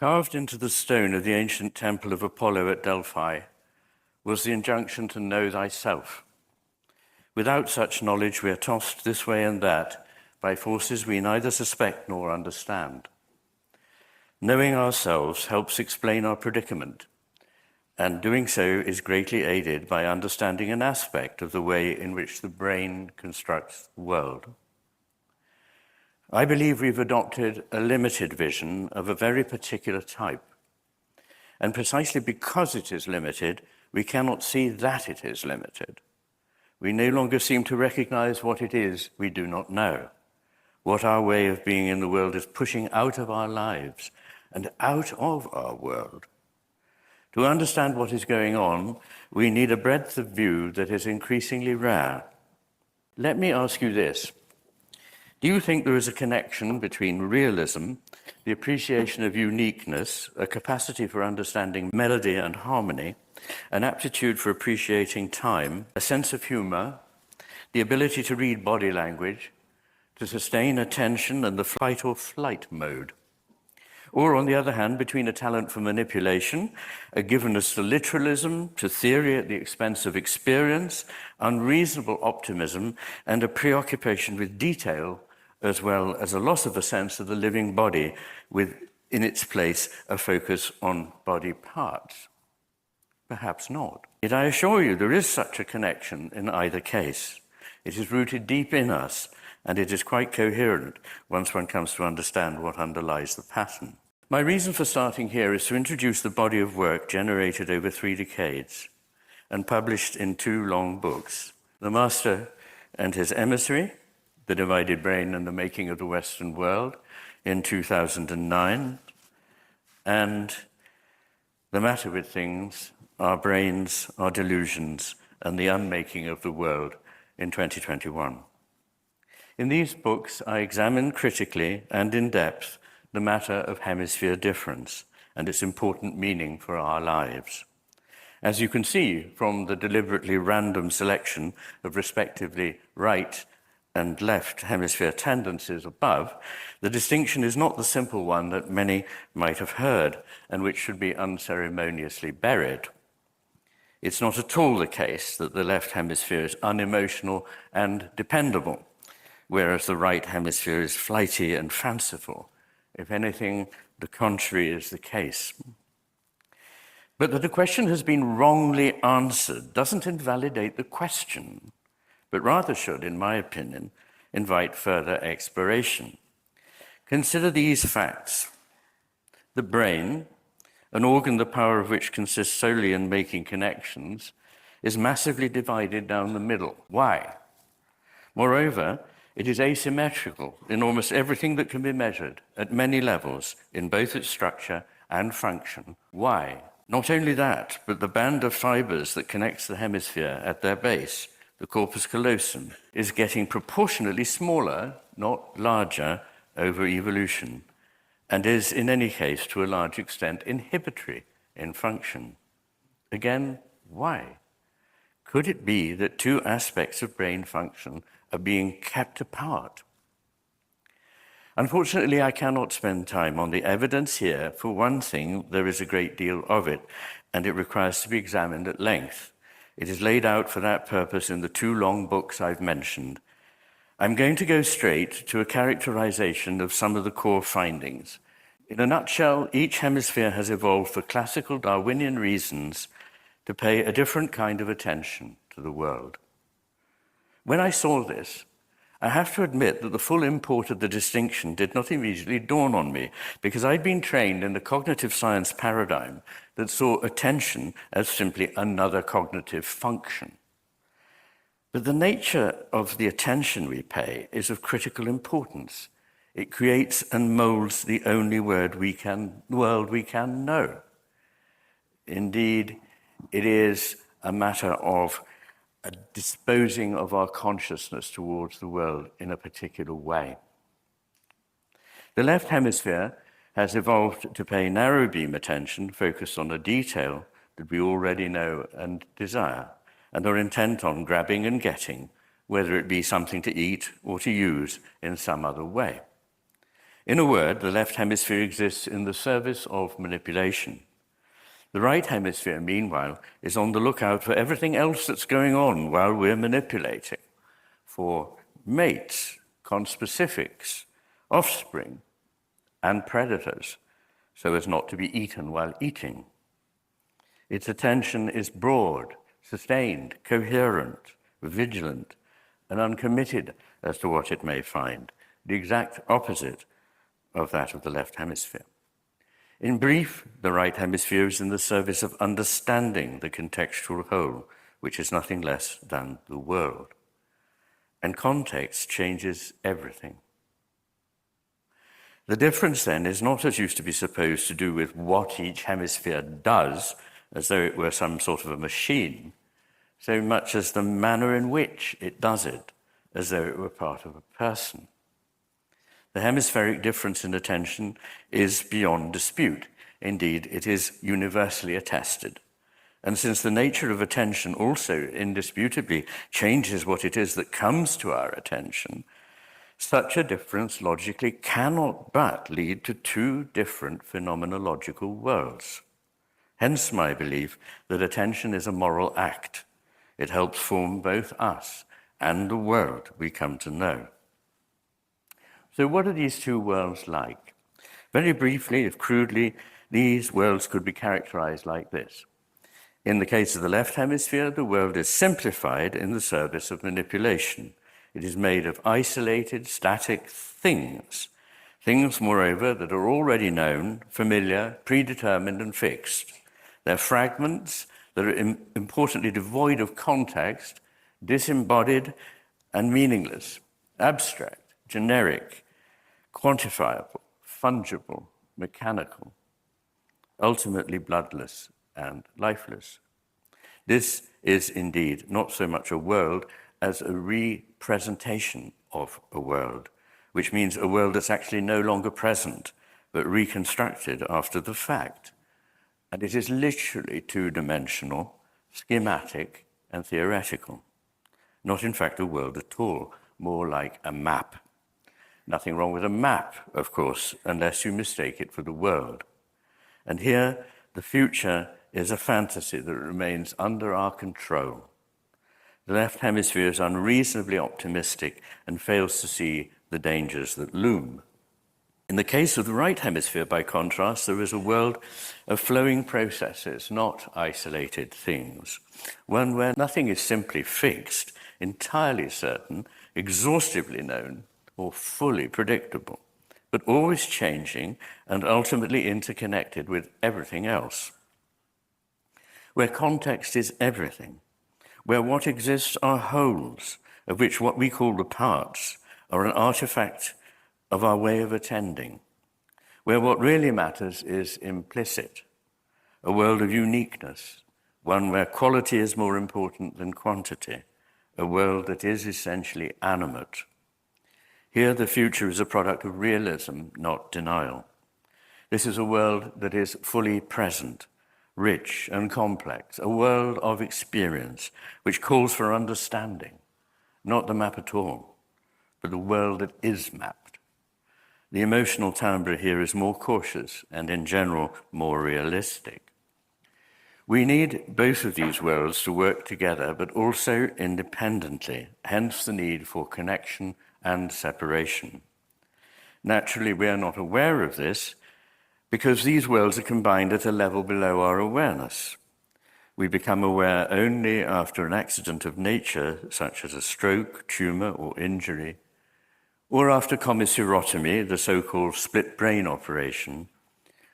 Carved into the stone of the ancient temple of Apollo at Delphi was the injunction to know thyself. Without such knowledge, we are tossed this way and that by forces we neither suspect nor understand. Knowing ourselves helps explain our predicament, and doing so is greatly aided by understanding an aspect of the way in which the brain constructs the world. I believe we've adopted a limited vision of a very particular type. And precisely because it is limited, we cannot see that it is limited. We no longer seem to recognize what it is we do not know, what our way of being in the world is pushing out of our lives and out of our world. To understand what is going on, we need a breadth of view that is increasingly rare. Let me ask you this. Do you think there is a connection between realism, the appreciation of uniqueness, a capacity for understanding melody and harmony, an aptitude for appreciating time, a sense of humor, the ability to read body language, to sustain attention and the fight or flight mode? Or, on the other hand, between a talent for manipulation, a givenness to literalism, to theory at the expense of experience, unreasonable optimism, and a preoccupation with detail, as well as a loss of a sense of the living body, with, in its place, a focus on body parts? Perhaps not. Yet I assure you there is such a connection in either case. It is rooted deep in us, and it is quite coherent once one comes to understand what underlies the pattern. My reason for starting here is to introduce the body of work generated over 3 decades and published in 2 long books, The Master and His Emissary, The Divided Brain and the Making of the Western World in 2009, and The Matter with Things, Our Brains, Our Delusions, and the Unmaking of the World in 2021. In these books, I examine critically and in depth the matter of hemisphere difference and its important meaning for our lives. As you can see from the deliberately random selection of respectively right and left hemisphere tendencies above, the distinction is not the simple one that many might have heard and which should be unceremoniously buried. It's not at all the case that the left hemisphere is unemotional and dependable, whereas the right hemisphere is flighty and fanciful. If anything, the contrary is the case. But that the question has been wrongly answered doesn't invalidate the question, but rather should, in my opinion, invite further exploration. Consider these facts. The brain, an organ the power of which consists solely in making connections, is massively divided down the middle. Why? Moreover, it is asymmetrical in almost everything that can be measured at many levels in both its structure and function. Why? Not only that, but the band of fibers that connects the hemisphere at their base, the corpus callosum, is getting proportionately smaller, not larger, over evolution, and is, in any case, to a large extent, inhibitory in function. Again, why? Could it be that 2 aspects of brain function are being kept apart? Unfortunately, I cannot spend time on the evidence here. For one thing, there is a great deal of it, and it requires to be examined at length. It is laid out for that purpose in the 2 long books I've mentioned. I'm going to go straight to a characterization of some of the core findings. In a nutshell, each hemisphere has evolved for classical Darwinian reasons to pay a different kind of attention to the world. When I saw this, I have to admit that the full import of the distinction did not immediately dawn on me, because I'd been trained in the cognitive science paradigm that saw attention as simply another cognitive function. But the nature of the attention we pay is of critical importance. It creates and molds the only world we can know. Indeed, it is a matter of disposing of our consciousness towards the world in a particular way. The left hemisphere has evolved to pay narrow beam attention, focused on a detail that we already know and desire, and are intent on grabbing and getting, whether it be something to eat or to use in some other way. In a word, the left hemisphere exists in the service of manipulation. The right hemisphere, meanwhile, is on the lookout for everything else that's going on while we're manipulating, for mates, conspecifics, offspring, and predators, so as not to be eaten while eating. Its attention is broad, sustained, coherent, vigilant, and uncommitted as to what it may find, the exact opposite of that of the left hemisphere. In brief, the right hemisphere is in the service of understanding the contextual whole, which is nothing less than the world. And context changes everything. The difference then is not, as used to be supposed, to do with what each hemisphere does, as though it were some sort of a machine, so much as the manner in which it does it, as though it were part of a person. The hemispheric difference in attention is beyond dispute. Indeed, it is universally attested. And since the nature of attention also indisputably changes what it is that comes to our attention, such a difference logically cannot but lead to two different phenomenological worlds. Hence my belief that attention is a moral act. It helps form both us and the world we come to know. So what are these two worlds like? Very briefly, if crudely, these worlds could be characterized like this. In the case of the left hemisphere, the world is simplified in the service of manipulation. It is made of isolated, static things. Things, moreover, that are already known, familiar, predetermined, and fixed. They're fragments that are importantly devoid of context, disembodied, and meaningless, abstract, generic, quantifiable, fungible, mechanical, ultimately bloodless and lifeless. This is indeed not so much a world as a representation of a world, which means a world that's actually no longer present, but reconstructed after the fact. And it is literally two-dimensional, schematic, and theoretical. Not, in fact, a world at all, more like a map. Nothing wrong with a map, of course, unless you mistake it for the world. And here, the future is a fantasy that remains under our control. The left hemisphere is unreasonably optimistic and fails to see the dangers that loom. In the case of the right hemisphere, by contrast, there is a world of flowing processes, not isolated things. One where nothing is simply fixed, entirely certain, exhaustively known, or fully predictable, but always changing and ultimately interconnected with everything else. Where context is everything, where what exists are wholes, of which what we call the parts are an artifact of our way of attending, where what really matters is implicit, a world of uniqueness, one where quality is more important than quantity, a world that is essentially animate. Here, the future is a product of realism, not denial. This is a world that is fully present, rich and complex, a world of experience, which calls for understanding, not the map at all, but the world that is mapped. The emotional timbre here is more cautious and, in general, more realistic. We need both of these worlds to work together, but also independently, hence the need for connection and separation. Naturally, we are not aware of this because these worlds are combined at a level below our awareness. We become aware only after an accident of nature, such as a stroke, tumor, or injury, or after commissurotomy, the so-called split brain operation,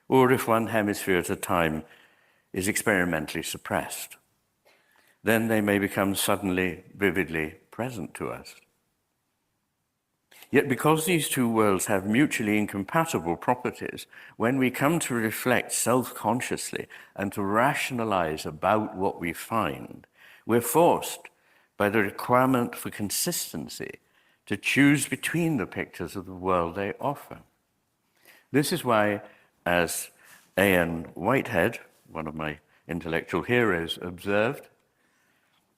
or if one hemisphere at a time is experimentally suppressed. Then they may become suddenly, vividly present to us. Yet because these two worlds have mutually incompatible properties, when we come to reflect self-consciously and to rationalize about what we find, we're forced by the requirement for consistency to choose between the pictures of the world they offer. This is why, as A.N. Whitehead, one of my intellectual heroes, observed,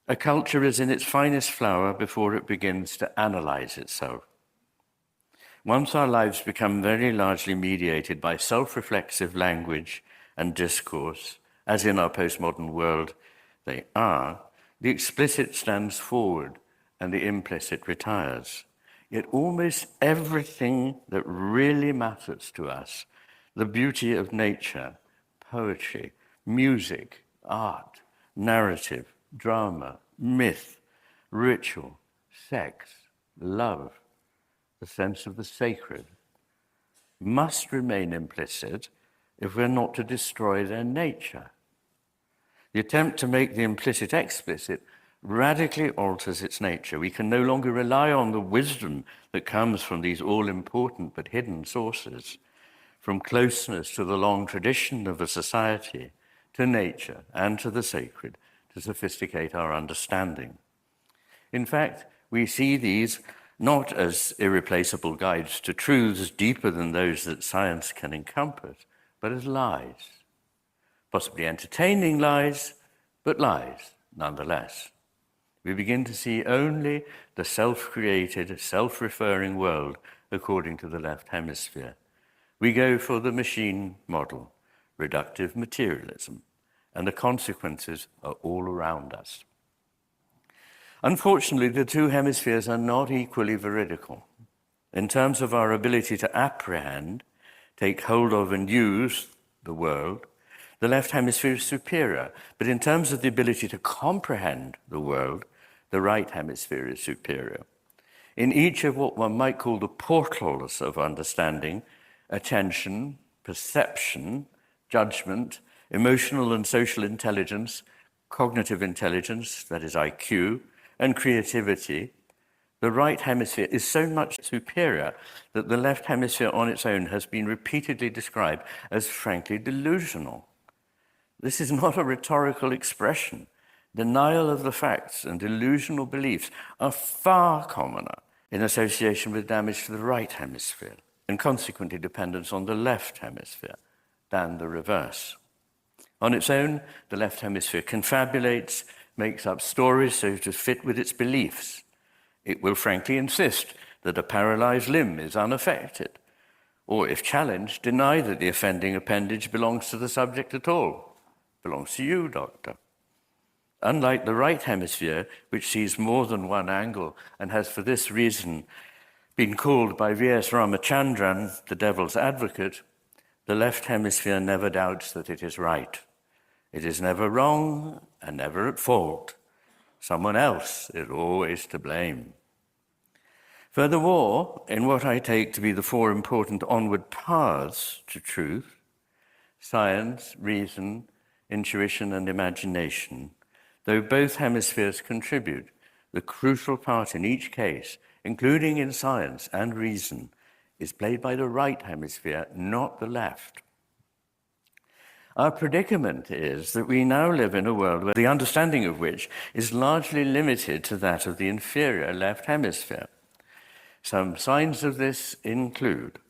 a culture is in its finest flower before it begins to analyze itself. Once our lives become very largely mediated by self-reflexive language and discourse, as in our postmodern world they are, the explicit stands forward and the implicit retires. Yet almost everything that really matters to us, the beauty of nature, poetry, music, art, narrative, drama, myth, ritual, sex, love, the sense of the sacred, must remain implicit if we're not to destroy their nature. The attempt to make the implicit explicit radically alters its nature. We can no longer rely on the wisdom that comes from these all-important but hidden sources, from closeness to the long tradition of a society, to nature and to the sacred, to sophisticate our understanding. In fact, we see these not as irreplaceable guides to truths deeper than those that science can encompass, but as lies. Possibly entertaining lies, but lies nonetheless. We begin to see only the self-created, self-referring world according to the left hemisphere. We go for the machine model, reductive materialism, and the consequences are all around us. Unfortunately, the two hemispheres are not equally veridical. In terms of our ability to apprehend, take hold of and use the world, the left hemisphere is superior. But in terms of the ability to comprehend the world, the right hemisphere is superior. In each of what one might call the portals of understanding, attention, perception, judgment, emotional and social intelligence, cognitive intelligence, that is IQ, and creativity, the right hemisphere is so much superior that the left hemisphere on its own has been repeatedly described as frankly delusional. This is not a rhetorical expression. Denial of the facts and delusional beliefs are far commoner in association with damage to the right hemisphere, and consequently dependence on the left hemisphere than the reverse. On its own, the left hemisphere confabulates, makes up stories so to fit with its beliefs. It will frankly insist that a paralyzed limb is unaffected, or if challenged, deny that the offending appendage belongs to the subject at all. Belongs to you, doctor. Unlike the right hemisphere, which sees more than one angle and has for this reason been called by V.S. Ramachandran the devil's advocate, the left hemisphere never doubts that it is right. It is never wrong and never at fault. Someone else is always to blame. Furthermore, in what I take to be the four important onward paths to truth, science, reason, intuition, and imagination, though both hemispheres contribute, the crucial part in each case, including in science and reason, is played by the right hemisphere, not the left. Our predicament is that we now live in a world where the understanding of which is largely limited to that of the inferior left hemisphere. Some signs of this include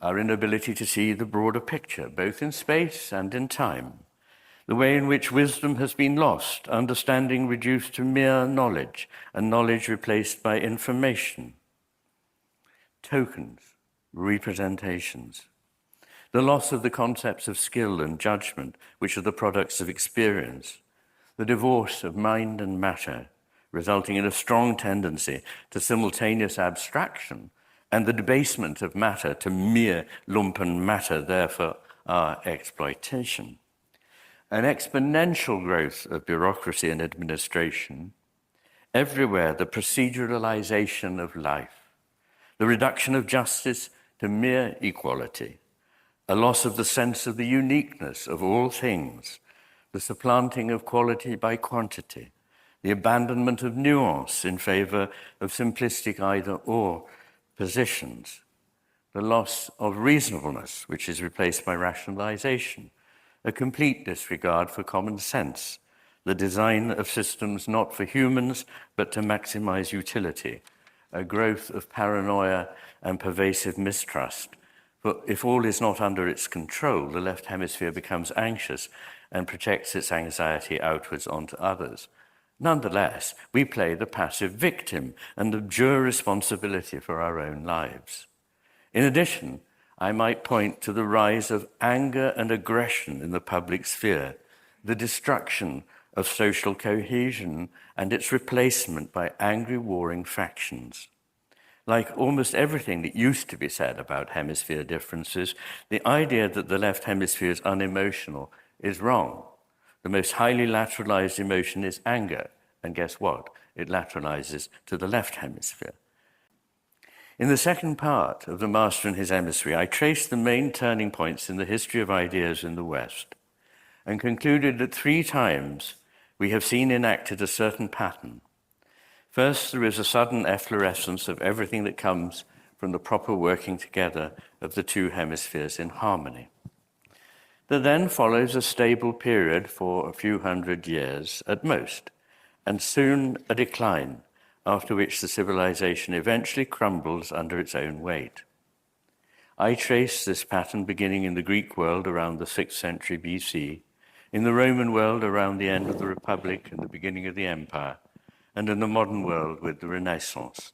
our inability to see the broader picture, both in space and in time, the way in which wisdom has been lost, understanding reduced to mere knowledge, and knowledge replaced by information, tokens, representations, the loss of the concepts of skill and judgment, which are the products of experience, the divorce of mind and matter, resulting in a strong tendency to simultaneous abstraction, and the debasement of matter to mere lumpen matter, therefore our exploitation. An exponential growth of bureaucracy and administration, everywhere the proceduralization of life, the reduction of justice to mere equality, a loss of the sense of the uniqueness of all things, the supplanting of quality by quantity, the abandonment of nuance in favor of simplistic either-or positions, the loss of reasonableness, which is replaced by rationalization, a complete disregard for common sense, the design of systems not for humans, but to maximize utility, a growth of paranoia and pervasive mistrust. For if all is not under its control, the left hemisphere becomes anxious and projects its anxiety outwards onto others. Nonetheless, we play the passive victim and abjure responsibility for our own lives. In addition, I might point to the rise of anger and aggression in the public sphere, the destruction of social cohesion and its replacement by angry warring factions. Like almost everything that used to be said about hemisphere differences, the idea that the left hemisphere is unemotional is wrong. The most highly lateralized emotion is anger, and guess what? It lateralizes to the left hemisphere. In the second part of The Master and His Emissary, I traced the main turning points in the history of ideas in the West and concluded that 3 times we have seen enacted a certain pattern. First, there is a sudden efflorescence of everything that comes from the proper working together of the 2 hemispheres in harmony. There then follows a stable period for a few hundred years at most, and soon a decline, after which the civilization eventually crumbles under its own weight. I trace this pattern beginning in the Greek world around the 6th century BC, in the Roman world around the end of the Republic and the beginning of the Empire, and in the modern world with the Renaissance.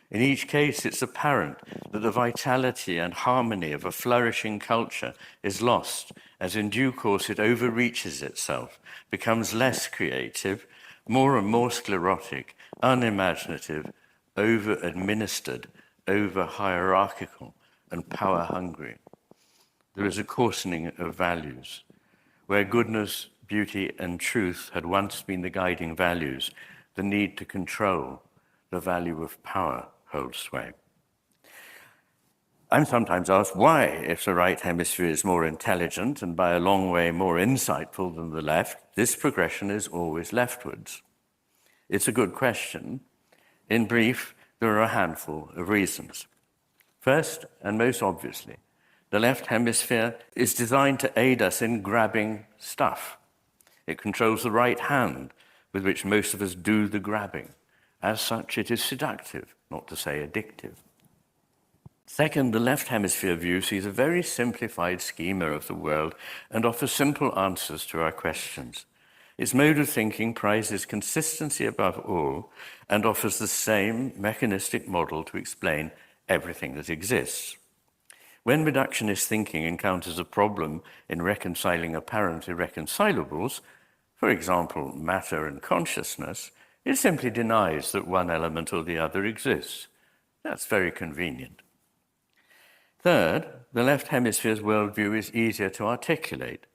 In each case, it's apparent that the vitality and harmony of a flourishing culture is lost as in due course it overreaches itself, becomes less creative, more and more sclerotic, unimaginative, over-administered, over-hierarchical, and power-hungry. There is a coarsening of values. Where goodness, beauty, and truth had once been the guiding values, the need to control, the value of power holds sway. I'm sometimes asked why, if the right hemisphere is more intelligent and by a long way more insightful than the left, this progression is always leftwards. It's a good question. In brief, there are a handful of reasons. First, and most obviously, the left hemisphere is designed to aid us in grabbing stuff. It controls the right hand with which most of us do the grabbing. As such, it is seductive, not to say addictive. Second, the left hemisphere view sees a very simplified schema of the world and offers simple answers to our questions. Its mode of thinking prizes consistency above all and offers the same mechanistic model to explain everything that exists. When reductionist thinking encounters a problem in reconciling apparent irreconcilables, for example, matter and consciousness, it simply denies that one element or the other exists. That's very convenient. Third, the left hemisphere's worldview is easier to articulate.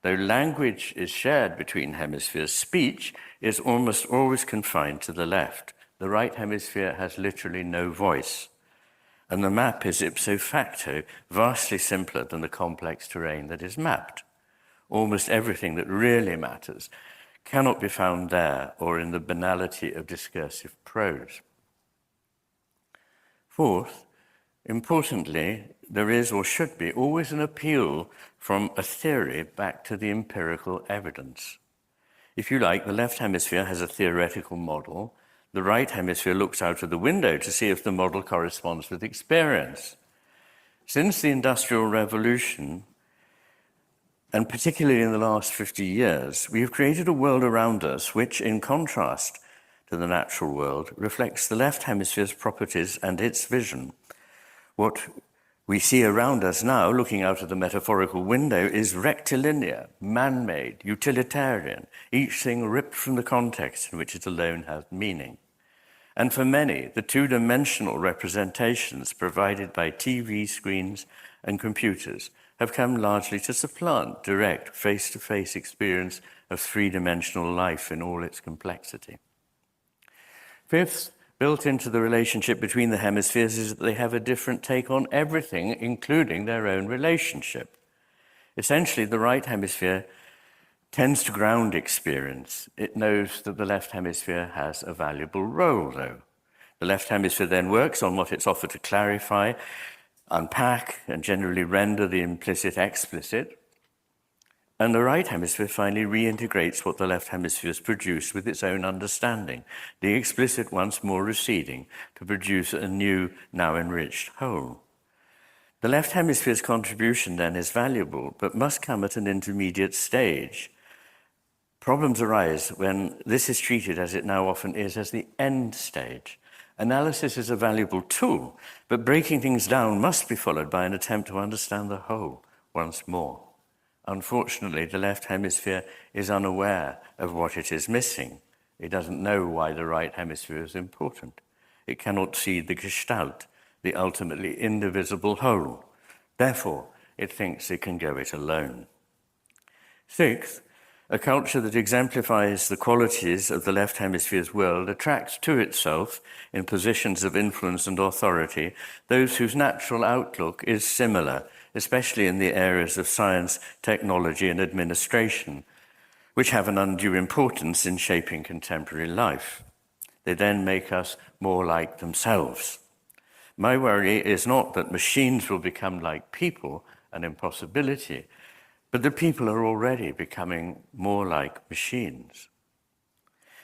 Though language is shared between hemispheres, speech is almost always confined to the left. The right hemisphere has literally no voice. And the map is ipso facto vastly simpler than the complex terrain that is mapped. Almost everything that really matters cannot be found there or in the banality of discursive prose. Fourth, importantly, there is or should be always an appeal from a theory back to the empirical evidence. If you like, the left hemisphere has a theoretical model. The right hemisphere looks out of the window to see if the model corresponds with experience. Since the Industrial Revolution, and particularly in the last 50 years, we have created a world around us which, in contrast to the natural world, reflects the left hemisphere's properties and its vision. What we see around us now, looking out of the metaphorical window, is rectilinear, man-made, utilitarian, each thing ripped from the context in which it alone has meaning. And for many, the two-dimensional representations provided by TV screens and computers have come largely to supplant direct, face-to-face experience of three-dimensional life in all its complexity. Fifth, built into the relationship between the hemispheres is that they have a different take on everything, including their own relationship. Essentially, the right hemisphere tends to ground experience. It knows that the left hemisphere has a valuable role, though. The left hemisphere then works on what it's offered to clarify, unpack, and generally render the implicit explicit. And the right hemisphere finally reintegrates what the left hemisphere has produced with its own understanding, the explicit once more receding to produce a new, now enriched whole. The left hemisphere's contribution then is valuable, but must come at an intermediate stage. Problems arise when this is treated, as it now often is, as the end stage, Analysis is a valuable tool, but breaking things down must be followed by an attempt to understand the whole once more. Unfortunately, the left hemisphere is unaware of what it is missing. It doesn't know why the right hemisphere is important. It cannot see the gestalt, the ultimately indivisible whole. Therefore, it thinks it can go it alone. Sixth, a culture that exemplifies the qualities of the left hemisphere's world attracts to itself, in positions of influence and authority, those whose natural outlook is similar, especially in the areas of science, technology, and administration, which have an undue importance in shaping contemporary life. They then make us more like themselves. My worry is not that machines will become like people, an impossibility, but that people are already becoming more like machines.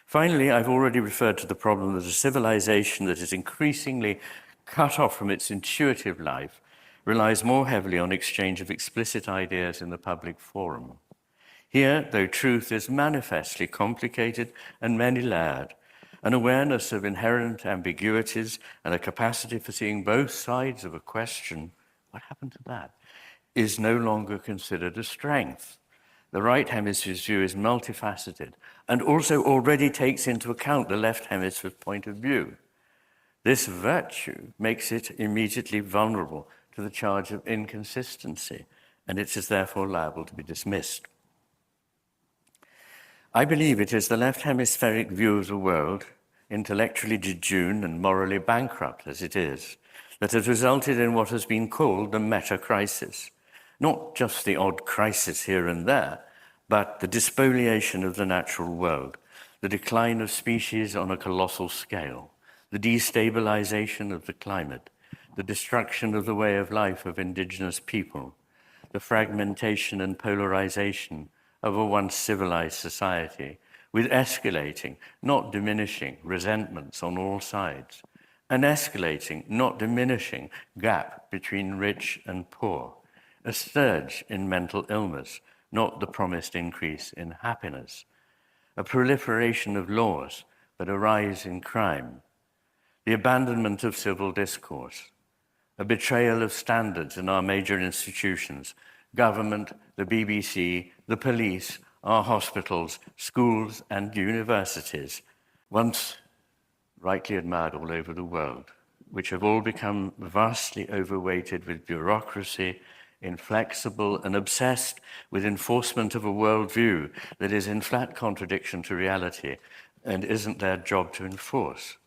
Finally, I've already referred to the problem that a civilization that is increasingly cut off from its intuitive life relies more heavily on exchange of explicit ideas in the public forum. Here, though truth is manifestly complicated and many-layered, an awareness of inherent ambiguities and a capacity for seeing both sides of a question, what happened to that, is no longer considered a strength. The right hemisphere's view is multifaceted and also already takes into account the left hemisphere's point of view. This virtue makes it immediately vulnerable to the charge of inconsistency, and it is therefore liable to be dismissed. I believe it is the left hemispheric view of the world, intellectually jejune and morally bankrupt as it is, that has resulted in what has been called the meta-crisis. Not just the odd crisis here and there, but the despoliation of the natural world, the decline of species on a colossal scale, the destabilization of the climate, the destruction of the way of life of indigenous people, the fragmentation and polarization of a once civilized society, with escalating, not diminishing, resentments on all sides, an escalating, not diminishing, gap between rich and poor, a surge in mental illness, not the promised increase in happiness, a proliferation of laws, but a rise in crime, the abandonment of civil discourse, a betrayal of standards in our major institutions, government, the BBC, the police, our hospitals, schools, and universities, once rightly admired all over the world, which have all become vastly overweighted with bureaucracy, inflexible and obsessed with enforcement of a worldview that is in flat contradiction to reality and isn't their job to enforce,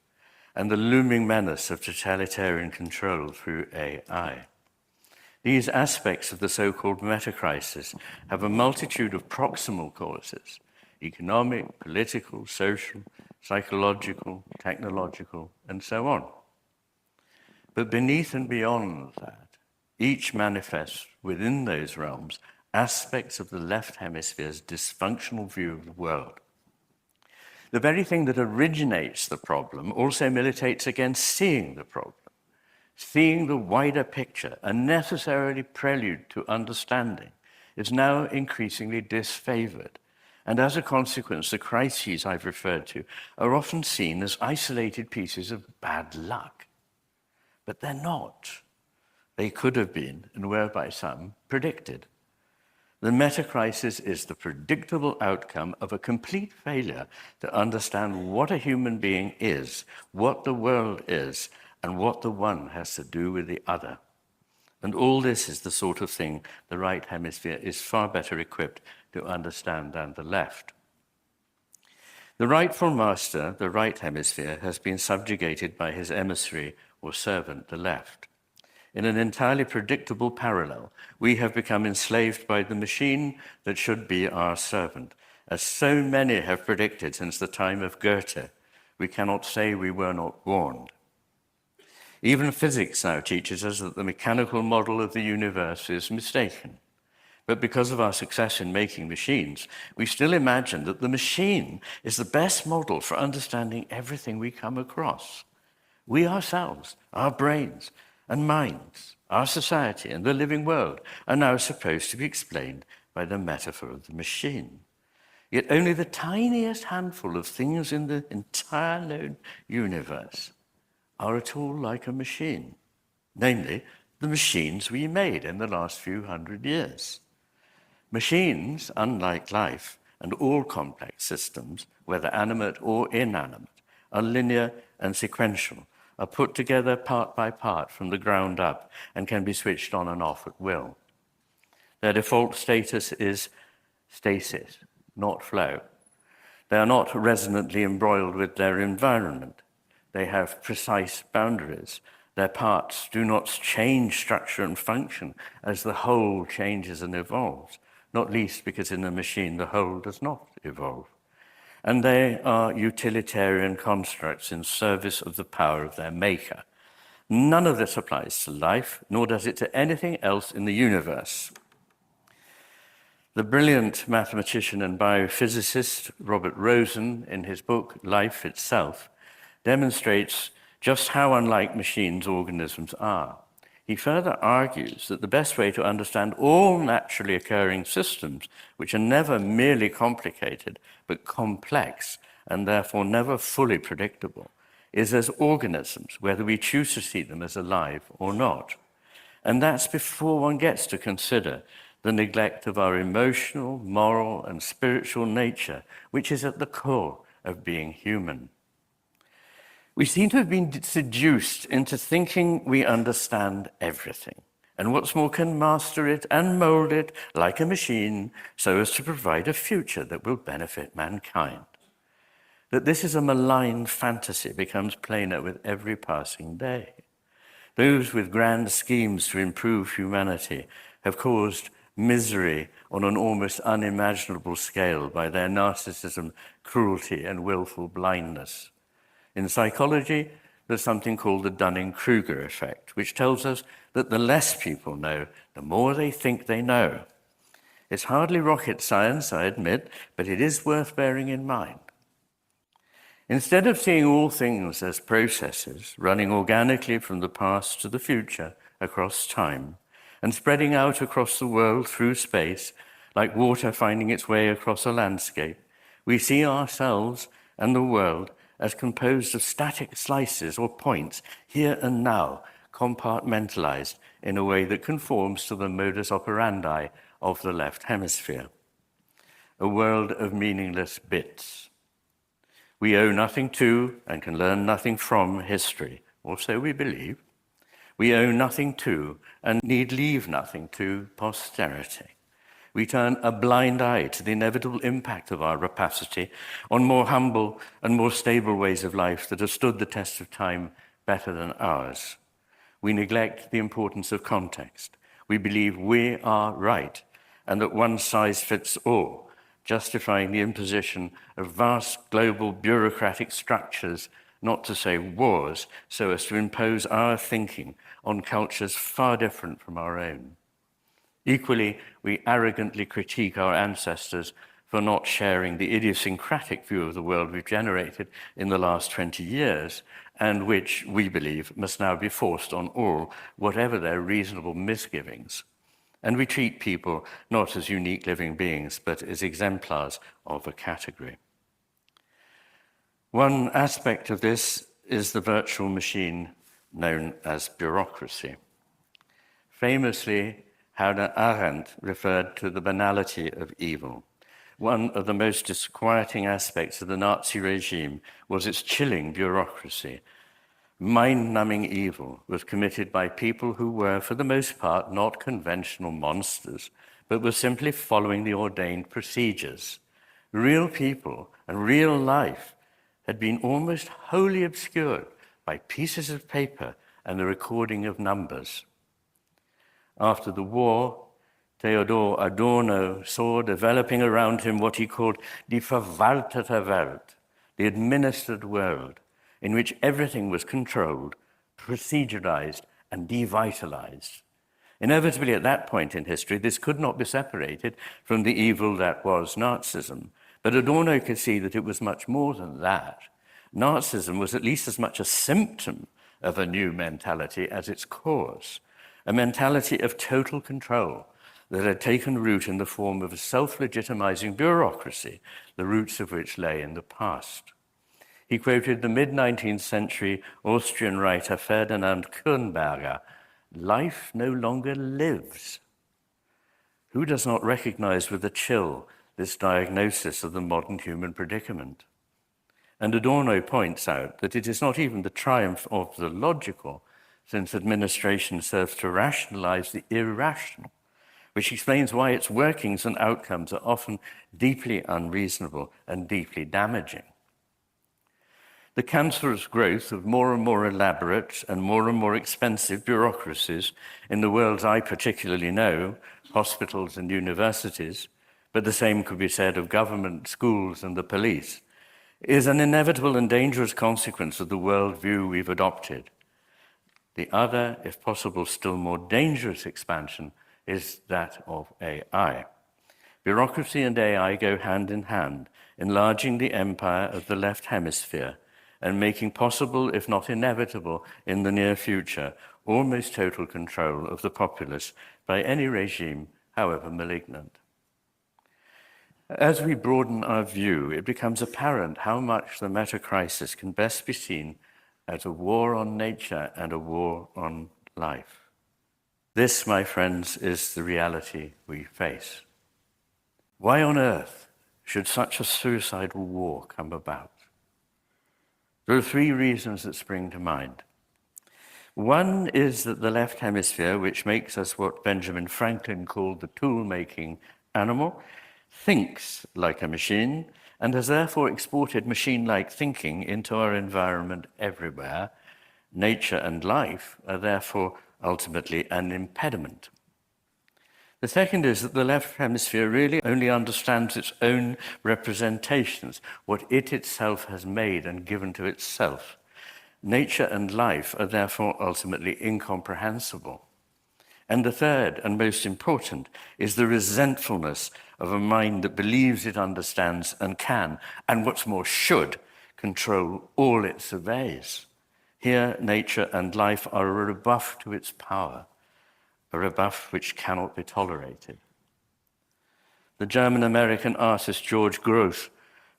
and the looming menace of totalitarian control through AI. These aspects of the so-called meta-crisis have a multitude of proximal causes: economic, political, social, psychological, technological, and so on. But beneath and beyond that, each manifests within those realms aspects of the left hemisphere's dysfunctional view of the world. The very thing that originates the problem also militates against seeing the problem. Seeing the wider picture, a necessary prelude to understanding, is now increasingly disfavored. And as a consequence, the crises I've referred to are often seen as isolated pieces of bad luck. But they're not. They could have been, and were by some, predicted. The meta-crisis is the predictable outcome of a complete failure to understand what a human being is, what the world is, and what the one has to do with the other. And all this is the sort of thing the right hemisphere is far better equipped to understand than the left. The rightful master, the right hemisphere, has been subjugated by his emissary or servant, the left. In an entirely predictable parallel, we have become enslaved by the machine that should be our servant. As so many have predicted since the time of Goethe, we cannot say we were not warned. Even physics now teaches us that the mechanical model of the universe is mistaken. But because of our success in making machines, we still imagine that the machine is the best model for understanding everything we come across. We ourselves, our brains and minds, our society and the living world are now supposed to be explained by the metaphor of the machine. Yet only the tiniest handful of things in the entire known universe are at all like a machine, namely, the machines we made in the last few hundred years. Machines, unlike life and all complex systems, whether animate or inanimate, are linear and sequential, are put together part by part from the ground up and can be switched on and off at will. Their default status is stasis, not flow. They are not resonantly embroiled with their environment. They have precise boundaries. Their parts do not change structure and function as the whole changes and evolves, not least because in a machine the whole does not evolve. And they are utilitarian constructs in service of the power of their maker. None of this applies to life, nor does it to anything else in the universe. The brilliant mathematician and biophysicist Robert Rosen, in his book Life Itself, demonstrates just how unlike machines organisms are. He further argues that the best way to understand all naturally occurring systems, which are never merely complicated, but complex, and therefore never fully predictable, is as organisms, whether we choose to see them as alive or not. And that's before one gets to consider the neglect of our emotional, moral, and spiritual nature, which is at the core of being human. We seem to have been seduced into thinking we understand everything, and what's more, can master it and mold it like a machine so as to provide a future that will benefit mankind. That this is a malign fantasy becomes plainer with every passing day. Those with grand schemes to improve humanity have caused misery on an almost unimaginable scale by their narcissism, cruelty, and willful blindness. In psychology, there's something called the Dunning-Kruger effect, which tells us that the less people know, the more they think they know. It's hardly rocket science, I admit, but it is worth bearing in mind. Instead of seeing all things as processes running organically from the past to the future across time, and spreading out across the world through space, like water finding its way across a landscape, we see ourselves and the world as composed of static slices or points, here and now, compartmentalized in a way that conforms to the modus operandi of the left hemisphere. A world of meaningless bits. We owe nothing to and can learn nothing from history, or so we believe. We owe nothing to and need leave nothing to posterity. We turn a blind eye to the inevitable impact of our rapacity on more humble and more stable ways of life that have stood the test of time better than ours. We neglect the importance of context. We believe we are right and that one size fits all, justifying the imposition of vast global bureaucratic structures, not to say wars, so as to impose our thinking on cultures far different from our own. Equally, we arrogantly critique our ancestors for not sharing the idiosyncratic view of the world we've generated in the last 20 years, and which we believe must now be forced on all, whatever their reasonable misgivings. And we treat people not as unique living beings, but as exemplars of a category. One aspect of this is the virtual machine known as bureaucracy. Famously, Hannah Arendt referred to the banality of evil. One of the most disquieting aspects of the Nazi regime was its chilling bureaucracy. Mind-numbing evil was committed by people who were, for the most part, not conventional monsters, but were simply following the ordained procedures. Real people and real life had been almost wholly obscured by pieces of paper and the recording of numbers. After the war, Theodor Adorno saw developing around him what he called die verwaltete Welt, the administered world, in which everything was controlled, procedurized, and devitalized. Inevitably, at that point in history, this could not be separated from the evil that was Nazism. But Adorno could see that it was much more than that. Nazism was at least as much a symptom of a new mentality as its cause, a mentality of total control that had taken root in the form of a self-legitimizing bureaucracy, the roots of which lay in the past. He quoted the mid-19th century Austrian writer Ferdinand Kernberger, "Life no longer lives." Who does not recognize with a chill this diagnosis of the modern human predicament? And Adorno points out that it is not even the triumph of the logical, since administration serves to rationalize the irrational, which explains why its workings and outcomes are often deeply unreasonable and deeply damaging. The cancerous growth of more and more elaborate and more expensive bureaucracies in the worlds I particularly know, hospitals and universities, but the same could be said of government, schools, and the police, is an inevitable and dangerous consequence of the worldview we've adopted. The other, if possible, still more dangerous expansion is that of AI. Bureaucracy and AI go hand in hand, enlarging the empire of the left hemisphere and making possible, if not inevitable, in the near future, almost total control of the populace by any regime, however malignant. As we broaden our view, it becomes apparent how much the meta-crisis can best be seen as a war on nature and a war on life. This, my friends, is the reality we face. Why on earth should such a suicidal war come about? There are three reasons that spring to mind. One is that the left hemisphere, which makes us what Benjamin Franklin called the tool-making animal, thinks like a machine and has therefore exported machine-like thinking into our environment everywhere. Nature and life are therefore ultimately an impediment. The second is that the left hemisphere really only understands its own representations, what it itself has made and given to itself. Nature and life are therefore ultimately incomprehensible. And the third and most important is the resentfulness of a mind that believes it understands and can, and what's more, should, control all it surveys. Here, nature and life are a rebuff to its power, a rebuff which cannot be tolerated. The German-American artist George Grosz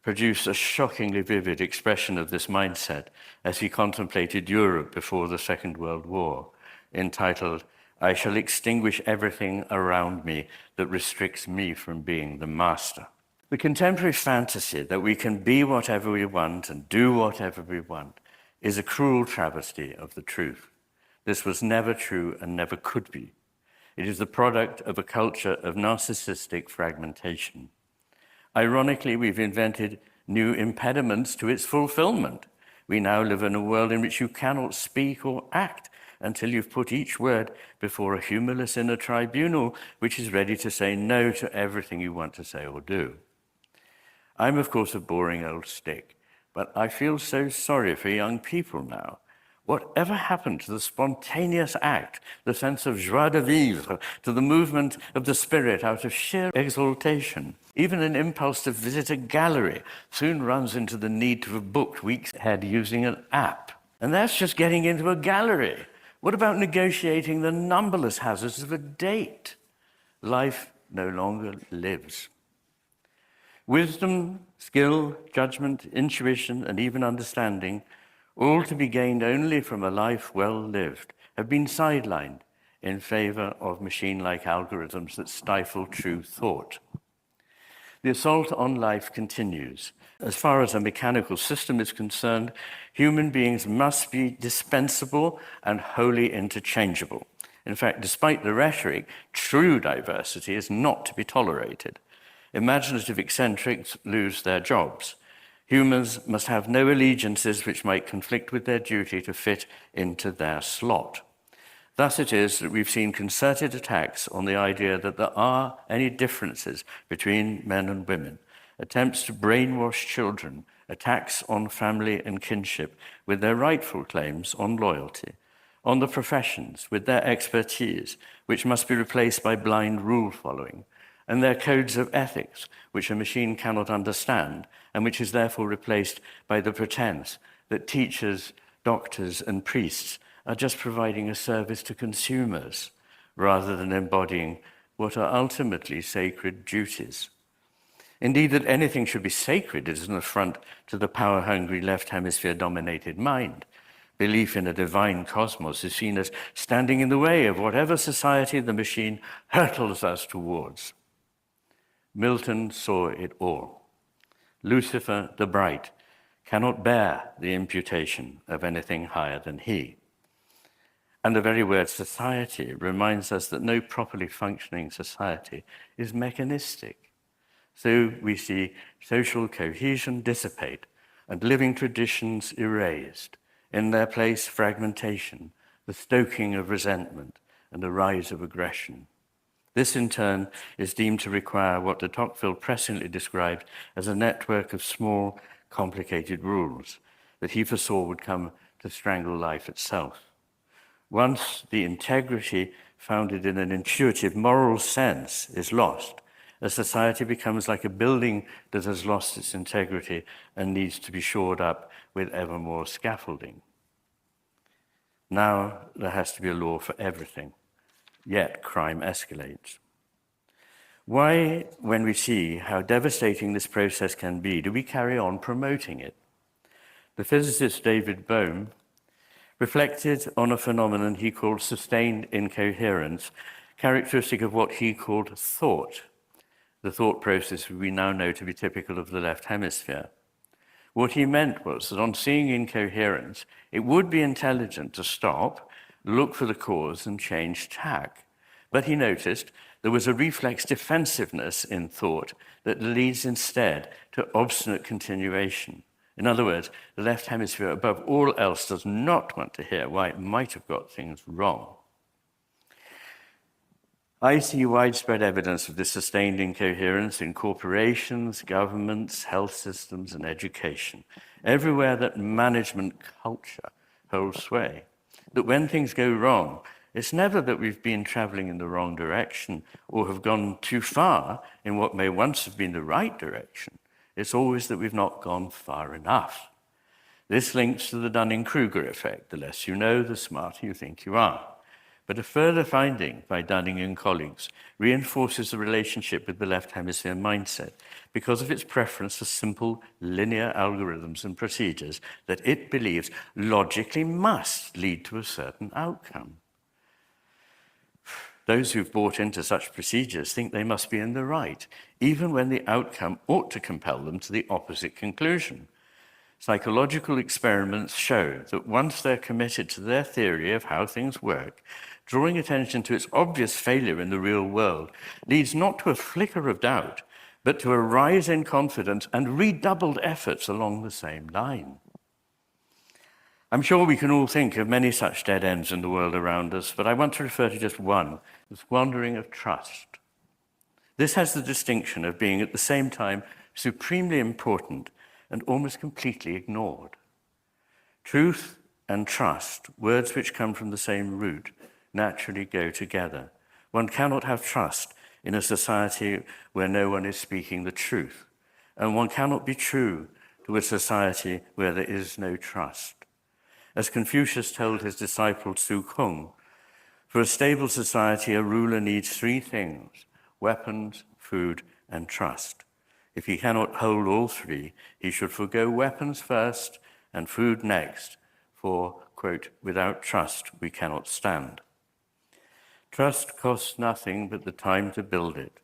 produced a shockingly vivid expression of this mindset as he contemplated Europe before the Second World War, entitled, "I shall extinguish everything around me that restricts me from being the master." The contemporary fantasy that we can be whatever we want and do whatever we want is a cruel travesty of the truth. This was never true and never could be. It is the product of a culture of narcissistic fragmentation. Ironically, we've invented new impediments to its fulfillment. We now live in a world in which you cannot speak or act until you've put each word before a humorless inner tribunal which is ready to say no to everything you want to say or do. I'm, of course, a boring old stick, but I feel so sorry for young people now. Whatever happened to the spontaneous act, the sense of joie de vivre, to the movement of the spirit out of sheer exaltation? Even an impulse to visit a gallery soon runs into the need to have booked weeks ahead using an app. And that's just getting into a gallery. What about negotiating the numberless hazards of a date? Life no longer lives. Wisdom, skill, judgment, intuition, and even understanding, all to be gained only from a life well lived, have been sidelined in favor of machine-like algorithms that stifle true thought. The assault on life continues. As far as a mechanical system is concerned, human beings must be dispensable and wholly interchangeable. In fact, despite the rhetoric, true diversity is not to be tolerated. Imaginative eccentrics lose their jobs. Humans must have no allegiances which might conflict with their duty to fit into their slot. Thus it is that we've seen concerted attacks on the idea that there are any differences between men and women, attempts to brainwash children, attacks on family and kinship with their rightful claims on loyalty, on the professions with their expertise, which must be replaced by blind rule-following, and their codes of ethics, which a machine cannot understand, and which is therefore replaced by the pretense that teachers, doctors, and priests are just providing a service to consumers, rather than embodying what are ultimately sacred duties. Indeed, that anything should be sacred is an affront to the power-hungry left-hemisphere-dominated mind. Belief in a divine cosmos is seen as standing in the way of whatever society the machine hurtles us towards. Milton saw it all. Lucifer the Bright cannot bear the imputation of anything higher than he. And the very word society reminds us that no properly functioning society is mechanistic. So we see social cohesion dissipate and living traditions erased. In their place, fragmentation, the stoking of resentment, and the rise of aggression. This, in turn, is deemed to require what de Tocqueville presciently described as a network of small, complicated rules that he foresaw would come to strangle life itself. Once the integrity founded in an intuitive moral sense is lost, a society becomes like a building that has lost its integrity and needs to be shored up with ever more scaffolding. Now there has to be a law for everything, yet crime escalates. Why, when we see how devastating this process can be, do we carry on promoting it? The physicist David Bohm reflected on a phenomenon he called sustained incoherence, characteristic of what he called thought, the thought process we now know to be typical of the left hemisphere. What he meant was that on seeing incoherence, it would be intelligent to stop, look for the cause, and change tack. But he noticed there was a reflex defensiveness in thought that leads instead to obstinate continuation. In other words, the left hemisphere, above all else, does not want to hear why it might have got things wrong. I see widespread evidence of this sustained incoherence in corporations, governments, health systems, and education. Everywhere that management culture holds sway. That when things go wrong, it's never that we've been traveling in the wrong direction or have gone too far in what may once have been the right direction. It's always that we've not gone far enough. This links to the Dunning-Kruger effect. The less you know, the smarter you think you are. But a further finding by Dunning and colleagues reinforces the relationship with the left hemisphere mindset because of its preference for simple linear algorithms and procedures that it believes logically must lead to a certain outcome. Those who've bought into such procedures think they must be in the right, even when the outcome ought to compel them to the opposite conclusion. Psychological experiments show that once they're committed to their theory of how things work, drawing attention to its obvious failure in the real world leads not to a flicker of doubt, but to a rise in confidence and redoubled efforts along the same line. I'm sure we can all think of many such dead ends in the world around us, but I want to refer to just one, the squandering of trust. This has the distinction of being at the same time supremely important and almost completely ignored. Truth and trust, words which come from the same root, naturally go together. One cannot have trust in a society where no one is speaking the truth, and one cannot be true to a society where there is no trust. As Confucius told his disciple Su Kung, for a stable society, a ruler needs three things: weapons, food, and trust. If he cannot hold all three, he should forego weapons first and food next, for, quote, without trust we cannot stand. Trust costs nothing but the time to build it.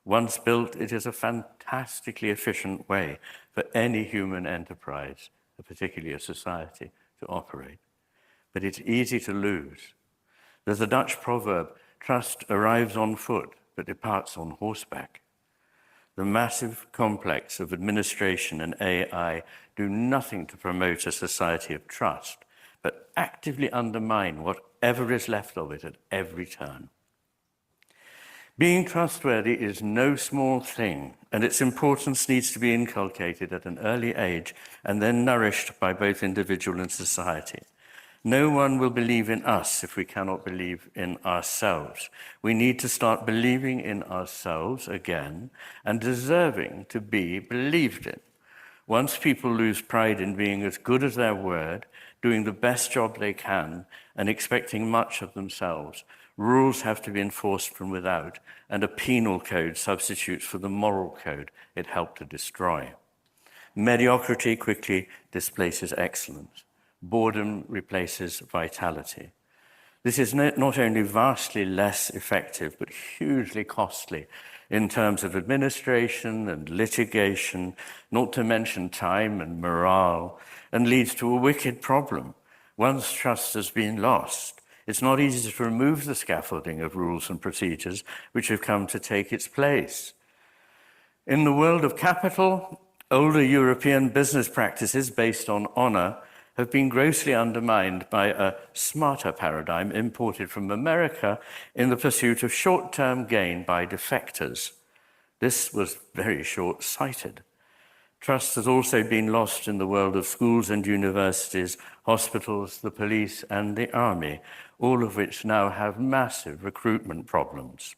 Once built, it is a fantastically efficient way for any human enterprise, particularly a society, to operate. But it's easy to lose. There's a Dutch proverb, trust arrives on foot, but departs on horseback. The massive complex of administration and AI do nothing to promote a society of trust, but actively undermine whatever is left of it at every turn. Being trustworthy is no small thing, and its importance needs to be inculcated at an early age and then nourished by both individual and society. No one will believe in us if we cannot believe in ourselves. We need to start believing in ourselves again and deserving to be believed in. Once people lose pride in being as good as their word, doing the best job they can, and expecting much of themselves, Rules have to be enforced from without, and a penal code substitutes for the moral code it helped to destroy. Mediocrity quickly displaces excellence. Boredom replaces vitality. This is not only vastly less effective, but hugely costly in terms of administration and litigation, not to mention time and morale, and leads to a wicked problem. Once trust has been lost, it's not easy to remove the scaffolding of rules and procedures which have come to take its place. In the world of capital, older European business practices based on honor have been grossly undermined by a smarter paradigm imported from America in the pursuit of short-term gain by defectors. This was very short-sighted. Trust has also been lost in the world of schools and universities, hospitals, the police, and the army, all of which now have massive recruitment problems.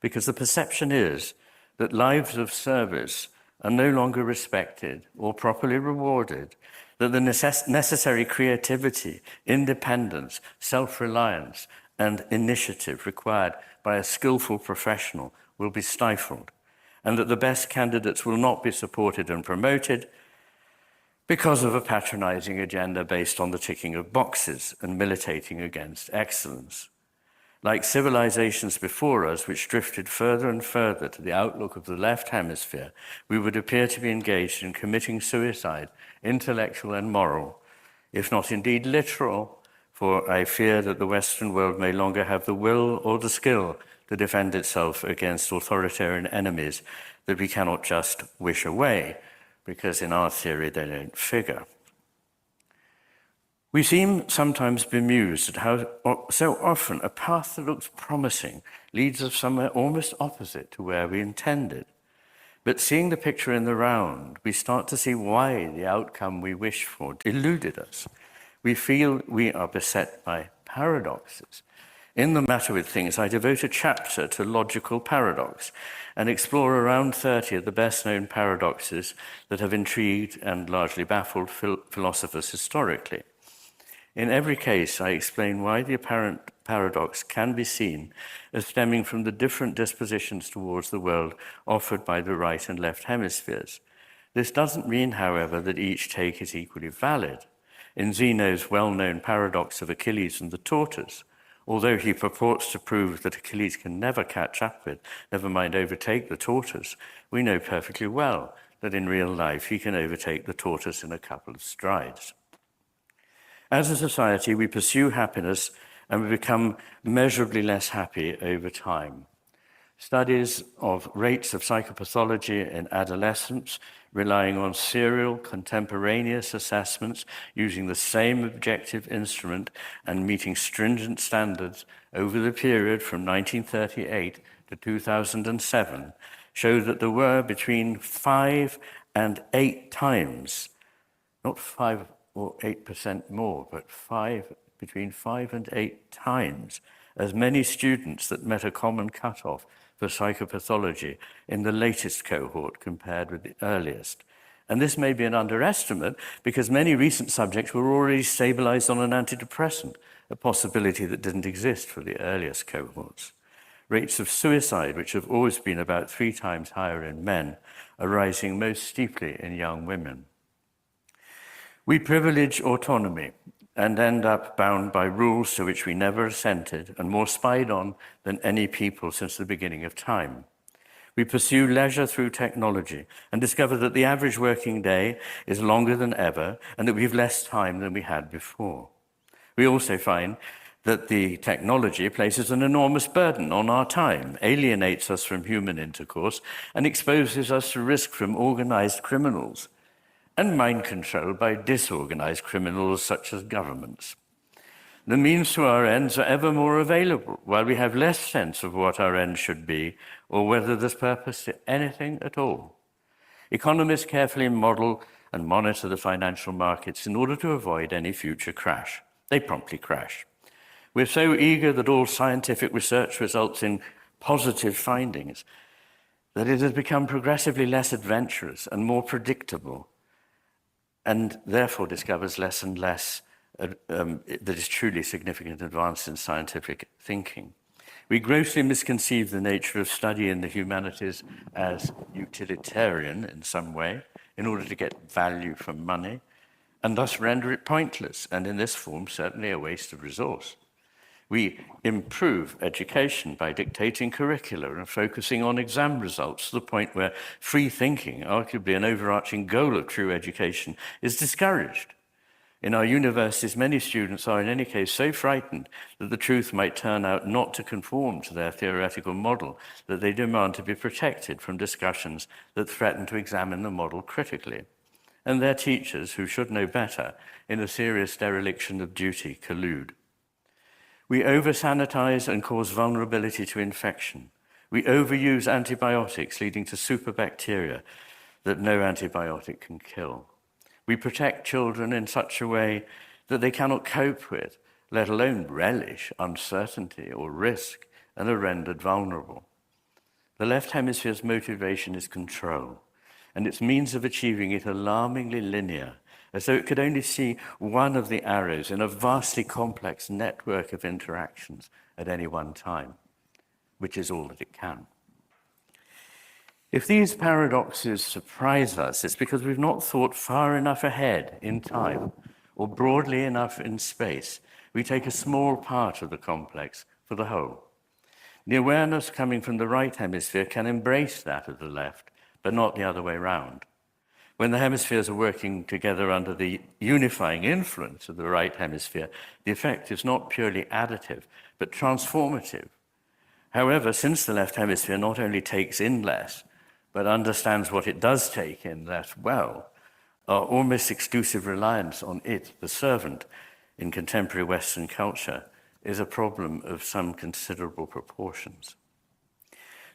Because the perception is that lives of service are no longer respected or properly rewarded, that the necessary creativity, independence, self-reliance, and initiative required by a skillful professional will be stifled, and that the best candidates will not be supported and promoted because of a patronizing agenda based on the ticking of boxes and militating against excellence. Like civilizations before us, which drifted further and further to the outlook of the left hemisphere, we would appear to be engaged in committing suicide, intellectual and moral, if not indeed literal, for I fear that the Western world may longer have the will or the skill to defend itself against authoritarian enemies that we cannot just wish away, because in our theory they don't figure. We seem sometimes bemused at how so often a path that looks promising leads us somewhere almost opposite to where we intended. But seeing the picture in the round, we start to see why the outcome we wish for eluded us. We feel we are beset by paradoxes. In The Matter with Things, I devote a chapter to logical paradox and explore around 30 of the best-known paradoxes that have intrigued and largely baffled philosophers historically. In every case, I explain why the apparent paradox can be seen as stemming from the different dispositions towards the world offered by the right and left hemispheres. This doesn't mean, however, that each take is equally valid. In Zeno's well-known paradox of Achilles and the tortoise, although he purports to prove that Achilles can never catch up with, never mind overtake the tortoise, we know perfectly well that in real life he can overtake the tortoise in a couple of strides. As a society, we pursue happiness and we become measurably less happy over time. Studies of rates of psychopathology in adolescents, relying on serial, contemporaneous assessments using the same objective instrument and meeting stringent standards over the period from 1938 to 2007, show that there were between 5 and 8 times, not 5 or 8% more, but between 5 and 8 times as many students that met a common cutoff for psychopathology in the latest cohort compared with the earliest. And this may be an underestimate because many recent subjects were already stabilized on an antidepressant, a possibility that didn't exist for the earliest cohorts. Rates of suicide, which have always been about 3 times higher in men, are rising most steeply in young women. We privilege autonomy and end up bound by rules to which we never assented and more spied on than any people since the beginning of time. We pursue leisure through technology and discover that the average working day is longer than ever and that we have less time than we had before. We also find that the technology places an enormous burden on our time, alienates us from human intercourse, and exposes us to risk from organized criminals and mind control by disorganized criminals such as governments. The means to our ends are ever more available, while we have less sense of what our end should be or whether there's purpose to anything at all. Economists carefully model and monitor the financial markets in order to avoid any future crash. They promptly crash. We're so eager that all scientific research results in positive findings that it has become progressively less adventurous and more predictable, and therefore discovers less and less that is truly significant advance in scientific thinking. We grossly misconceive the nature of study in the humanities as utilitarian in some way, in order to get value for money, and thus render it pointless, and in this form certainly a waste of resource. We improve education by dictating curricula and focusing on exam results to the point where free thinking, arguably an overarching goal of true education, is discouraged. In our universities, many students are in any case so frightened that the truth might turn out not to conform to their theoretical model that they demand to be protected from discussions that threaten to examine the model critically. And their teachers, who should know better, in a serious dereliction of duty, collude. We over-sanitize and cause vulnerability to infection. We overuse antibiotics, leading to superbacteria that no antibiotic can kill. We protect children in such a way that they cannot cope with, let alone relish, uncertainty or risk, and are rendered vulnerable. The left hemisphere's motivation is control, and its means of achieving it alarmingly linear, as though it could only see one of the arrows in a vastly complex network of interactions at any one time, which is all that it can. If these paradoxes surprise us, it's because we've not thought far enough ahead in time or broadly enough in space. We take a small part of the complex for the whole. The awareness coming from the right hemisphere can embrace that of the left, but not the other way round. When the hemispheres are working together under the unifying influence of the right hemisphere, the effect is not purely additive, but transformative. However, since the left hemisphere not only takes in less, but understands what it does take in less well, our almost exclusive reliance on it, the servant, in contemporary Western culture, is a problem of some considerable proportions.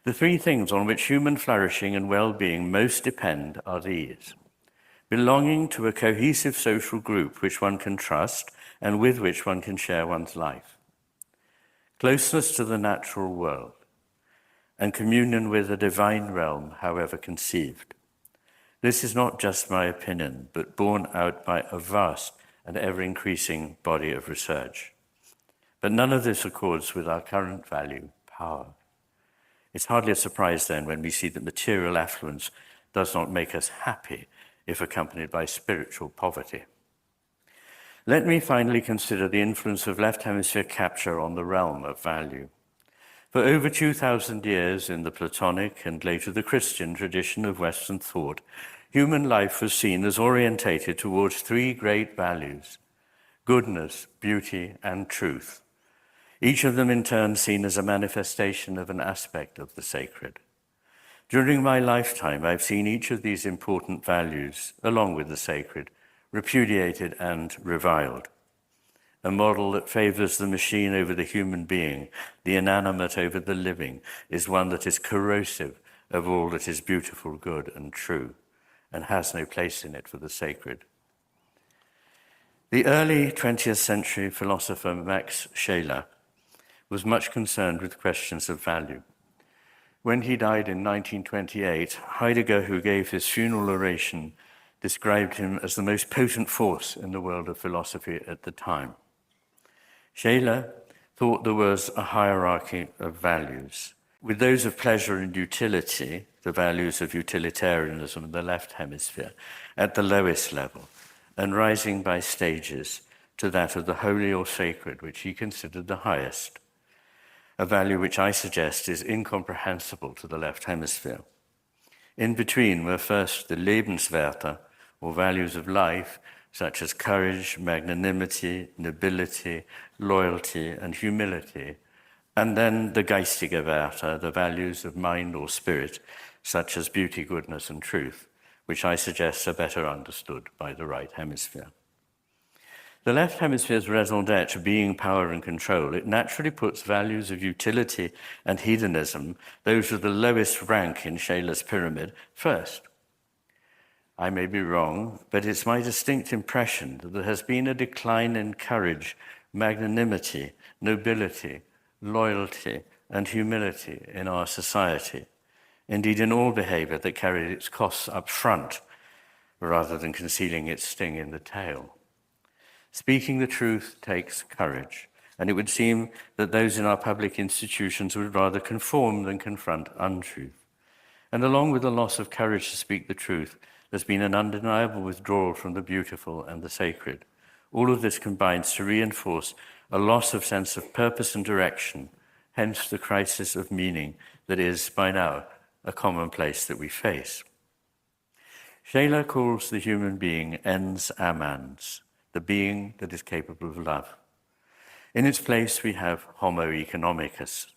The three things on which human flourishing and well-being most depend are these: belonging to a cohesive social group which one can trust and with which one can share one's life, closeness to the natural world, and communion with a divine realm, however conceived. This is not just my opinion, but borne out by a vast and ever-increasing body of research. But none of this accords with our current value, power. It's hardly a surprise then when we see that material affluence does not make us happy if accompanied by spiritual poverty. Let me finally consider the influence of left hemisphere capture on the realm of value. For over 2,000 years in the Platonic and later the Christian tradition of Western thought, human life was seen as orientated towards three great values: goodness, beauty, and truth. Each of them in turn seen as a manifestation of an aspect of the sacred. During my lifetime, I've seen each of these important values, along with the sacred, repudiated and reviled. A model that favors the machine over the human being, the inanimate over the living, is one that is corrosive of all that is beautiful, good, and true, and has no place in it for the sacred. The early 20th century philosopher Max Scheler was much concerned with questions of value. When he died in 1928, Heidegger, who gave his funeral oration, described him as the most potent force in the world of philosophy at the time. Scheler thought there was a hierarchy of values, with those of pleasure and utility, the values of utilitarianism in the left hemisphere, at the lowest level, and rising by stages to that of the holy or sacred, which he considered the highest, a value which I suggest is incomprehensible to the left hemisphere. In between were first the Lebenswerte, or values of life, such as courage, magnanimity, nobility, loyalty, and humility, and then the geistige Werte, the values of mind or spirit, such as beauty, goodness, and truth, which I suggest are better understood by the right hemisphere. The left hemisphere's raison d'etre being power and control, it naturally puts values of utility and hedonism, those of the lowest rank in Scheler's pyramid, first. I may be wrong, but it's my distinct impression that there has been a decline in courage, magnanimity, nobility, loyalty, and humility in our society, indeed in all behavior that carried its costs up front, rather than concealing its sting in the tail. Speaking the truth takes courage, and it would seem that those in our public institutions would rather conform than confront untruth. And along with the loss of courage to speak the truth, there's been an undeniable withdrawal from the beautiful and the sacred. All of this combines to reinforce a loss of sense of purpose and direction, hence the crisis of meaning that is, by now, a commonplace that we face. Shailer calls the human being ens amans, the being that is capable of love. In its place, we have Homo economicus.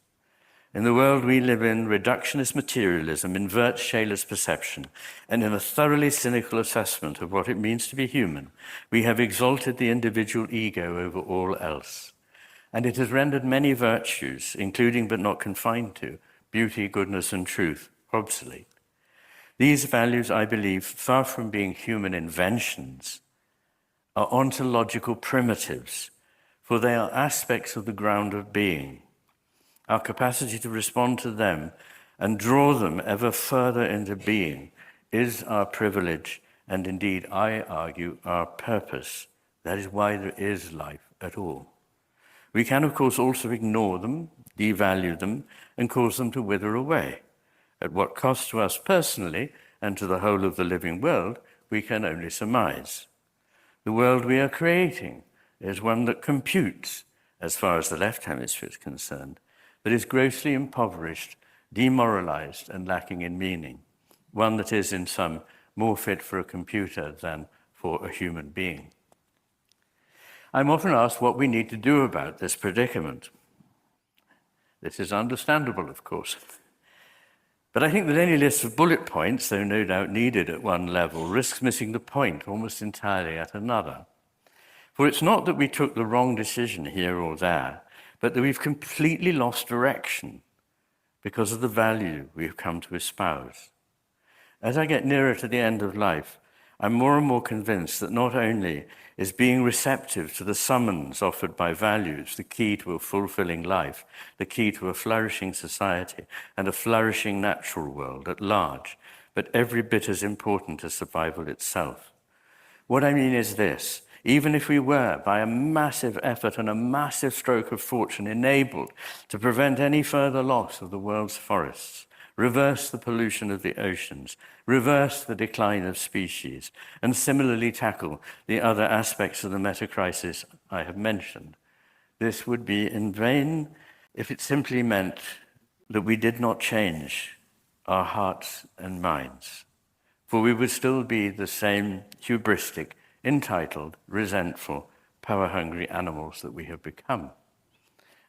In the world we live in, reductionist materialism inverts Shailer's perception, and in a thoroughly cynical assessment of what it means to be human, we have exalted the individual ego over all else. And it has rendered many virtues, including but not confined to beauty, goodness, and truth, obsolete. These values, I believe, far from being human inventions, are ontological primitives, for they are aspects of the ground of being. Our capacity to respond to them and draw them ever further into being is our privilege, and indeed, I argue, our purpose. That is why there is life at all. We can, of course, also ignore them, devalue them, and cause them to wither away. At what cost to us personally and to the whole of the living world, we can only surmise. The world we are creating is one that computes, as far as the left hemisphere is concerned, that is grossly impoverished, demoralized, and lacking in meaning, one that is, in sum, more fit for a computer than for a human being. I'm often asked what we need to do about this predicament. This is understandable, of course. But I think that any list of bullet points, though no doubt needed at one level, risks missing the point almost entirely at another. For it's not that we took the wrong decision here or there, but that we've completely lost direction because of the value we've come to espouse. As I get nearer to the end of life, I'm more and more convinced that not only is being receptive to the summons offered by values the key to a fulfilling life, the key to a flourishing society and a flourishing natural world at large, but every bit as important as survival itself. What I mean is this: even if we were, by a massive effort and a massive stroke of fortune, enabled to prevent any further loss of the world's forests, reverse the pollution of the oceans, reverse the decline of species, and similarly tackle the other aspects of the meta-crisis I have mentioned, this would be in vain if it simply meant that we did not change our hearts and minds, for we would still be the same hubristic, entitled, resentful, power-hungry animals that we have become.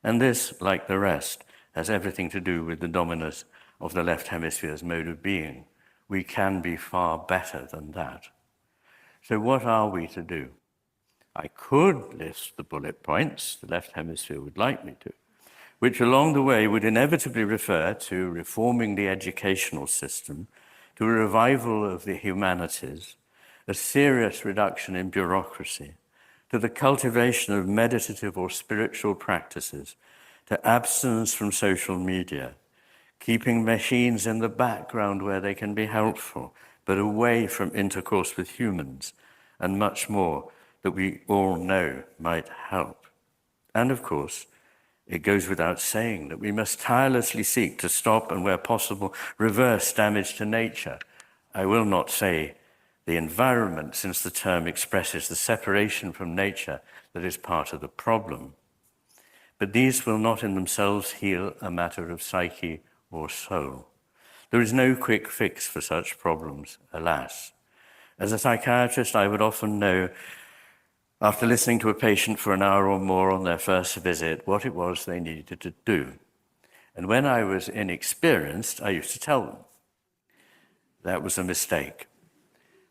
And this, like the rest, has everything to do with the dominance of the left hemisphere's mode of being. We can be far better than that. So what are we to do? I could list the bullet points the left hemisphere would like me to, which along the way would inevitably refer to reforming the educational system, to a revival of the humanities, a serious reduction in bureaucracy, to the cultivation of meditative or spiritual practices, to abstinence from social media, keeping machines in the background where they can be helpful, but away from intercourse with humans, and much more that we all know might help. And of course, it goes without saying that we must tirelessly seek to stop and, where possible, reverse damage to nature. I will not say the environment, since the term expresses the separation from nature that is part of the problem. But these will not in themselves heal a matter of psyche or soul. There is no quick fix for such problems, alas. As a psychiatrist, I would often know, after listening to a patient for an hour or more on their first visit, what it was they needed to do. And when I was inexperienced, I used to tell them. That was a mistake.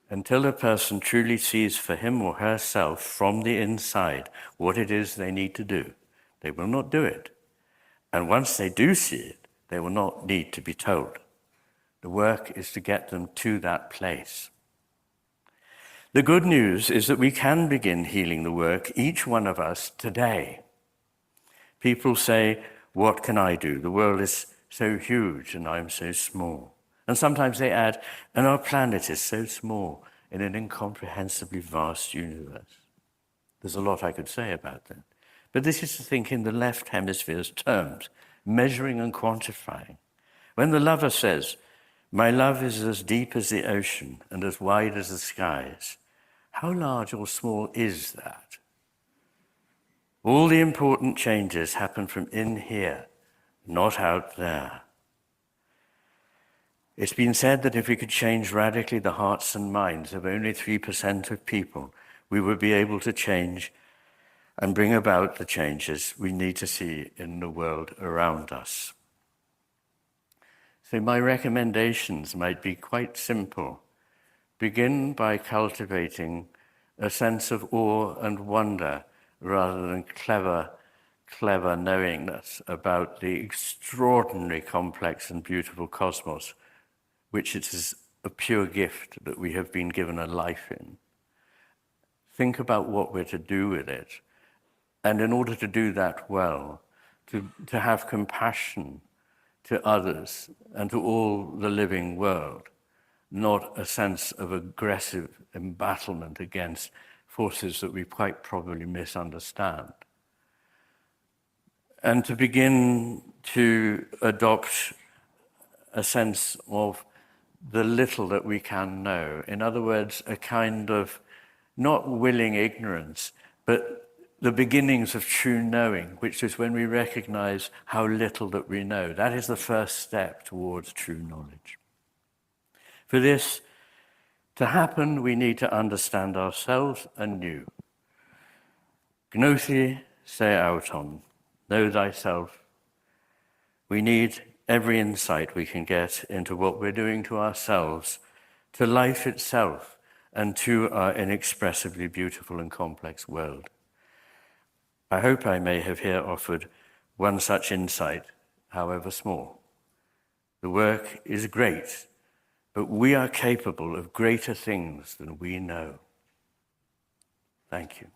Until a person truly sees for him or herself from the inside what it is they need to do, they will not do it. And once they do see it, they will not need to be told. The work is to get them to that place. The good news is that we can begin healing the work, each one of us, today. People say, what can I do? The world is so huge and I'm so small. And sometimes they add, and our planet is so small in an incomprehensibly vast universe. There's a lot I could say about that. But this is to think in the left hemisphere's terms, measuring and quantifying. When the lover says, "My love is as deep as the ocean and as wide as the skies," how large or small is that? All the important changes happen from in here, not out there. It's been said that if we could change radically the hearts and minds of only 3% of people, we would be able to change and bring about the changes we need to see in the world around us. So my recommendations might be quite simple. Begin by cultivating a sense of awe and wonder rather than clever knowingness about the extraordinary complex and beautiful cosmos, which it is a pure gift that we have been given a life in. Think about what we're to do with it. And in order to do that well, to have compassion to others and to all the living world, not a sense of aggressive embattlement against forces that we quite probably misunderstand. And to begin to adopt a sense of the little that we can know. In other words, a kind of not willing ignorance, but the beginnings of true knowing, which is when we recognize how little that we know. That is the first step towards true knowledge. For this to happen, we need to understand ourselves anew. Gnothe se auton, know thyself. We need every insight we can get into what we're doing to ourselves, to life itself, and to our inexpressibly beautiful and complex world. I hope I may have here offered one such insight, however small. The work is great, but we are capable of greater things than we know. Thank you.